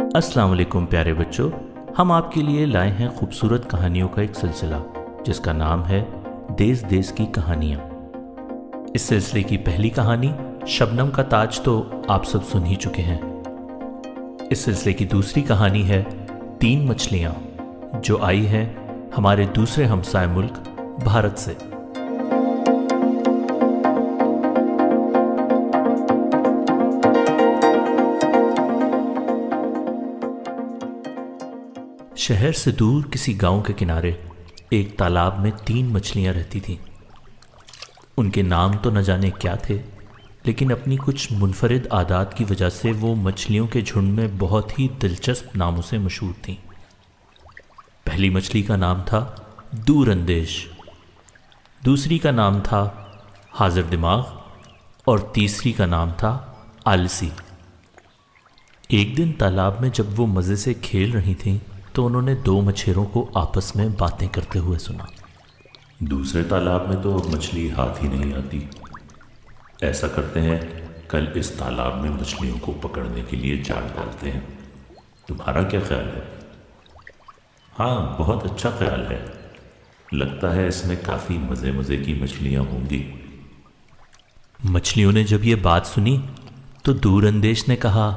अस्सलाम वालेकुम प्यारे बच्चों, हम आपके लिए लाए हैं खूबसूरत कहानियों का एक सिलसिला जिसका नाम है देश देश की कहानियाँ। इस सिलसिले की पहली कहानी शबनम का ताज तो आप सब सुन ही चुके हैं। इस सिलसिले की दूसरी कहानी है तीन मछलियाँ, जो आई है हमारे दूसरे हमसाय मुल्क भारत से। शहर से दूर किसी गांव के किनारे एक तालाब में तीन मछलियां रहती थीं। उनके नाम तो न जाने क्या थे, लेकिन अपनी कुछ मुनफरिद आदात की वजह से वो मछलियों के झुंड में बहुत ही दिलचस्प नामों से मशहूर थीं। पहली मछली का नाम था दूरंदेश, दूसरी का नाम था हाजिर दिमाग और तीसरी का नाम था आलसी। एक दिन तालाब में जब वो मज़े से खेल रही थीं तो उन्होंने दो मछेरों को आपस में बातें करते हुए सुना। दूसरे तालाब में तो मछली हाथ ही नहीं आती। ऐसा करते हैं, कल इस तालाब में मछलियों को पकड़ने के लिए जाल डालते हैं। तुम्हारा क्या ख्याल है? हाँ, बहुत अच्छा ख्याल है। लगता है इसमें काफ़ी मज़े मज़े की मछलियाँ होंगी। मछलियों ने जब ये बात सुनी तो दूरंदेश ने कहा,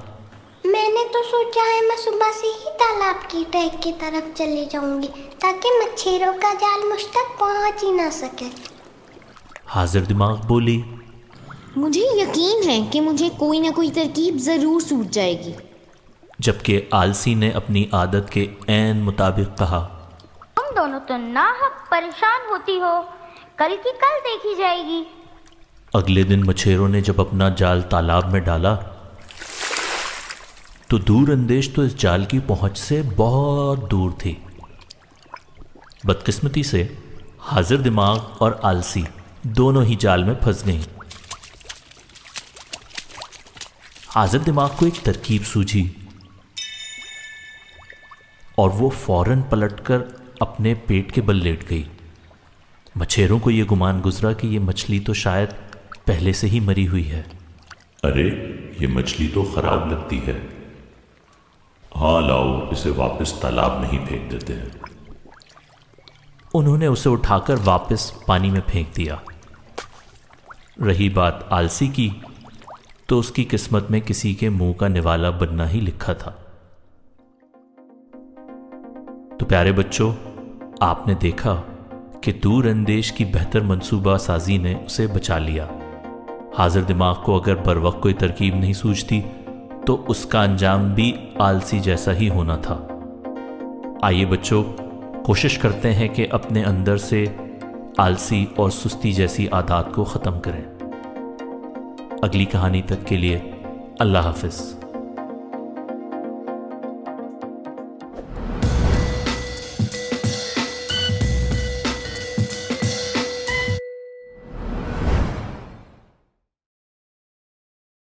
मैंने तो सोचा है मैं सुबह से ही तालाब की तह की तरफ चली जाऊंगी ताकि मच्छरों का जाल मुझ तक पहुंच ही ना सके। हाजिर दिमाग बोली, मुझे यकीन है कि मुझे कोई ना कोई तरकीब ज़रूर सूझ जाएगी। जबकि आलसी ने अपनी आदत के ऐन मुताबिक कहा, तुम दोनों तो नाहक परेशान होती हो, कल की कल देखी जाएगी। अगले दिन मछेरों ने जब अपना जाल तालाब में डाला तो दूरंदेश तो इस जाल की पहुंच से बहुत दूर थी। बदकिस्मती से हाजिर दिमाग और आलसी दोनों ही जाल में फंस गईं। हाजिर दिमाग को एक तरकीब सूझी और वो फौरन पलटकर अपने पेट के बल लेट गई। मछेरों को यह गुमान गुजरा कि यह मछली तो शायद पहले से ही मरी हुई है। अरे, ये मछली तो खराब लगती है। हाँ, लाओ इसे वापस तालाब में ही फेंक देते हैं। उन्होंने उसे उठाकर वापस पानी में फेंक दिया। रही बात आलसी की, तो उसकी किस्मत में किसी के मुंह का निवाला बनना ही लिखा था। तो प्यारे बच्चों, आपने देखा कि दूरंदेश की बेहतर मंसूबा साजी ने उसे बचा लिया। हाजिर दिमाग को अगर बर वक्त कोई तरकीब नहीं सूझती तो उसका अंजाम भी आलसी जैसा ही होना था। आइए बच्चों, कोशिश करते हैं कि अपने अंदर से आलसी और सुस्ती जैसी आदत को ख़त्म करें। अगली कहानी तक के लिए अल्लाह हाफ़िज़।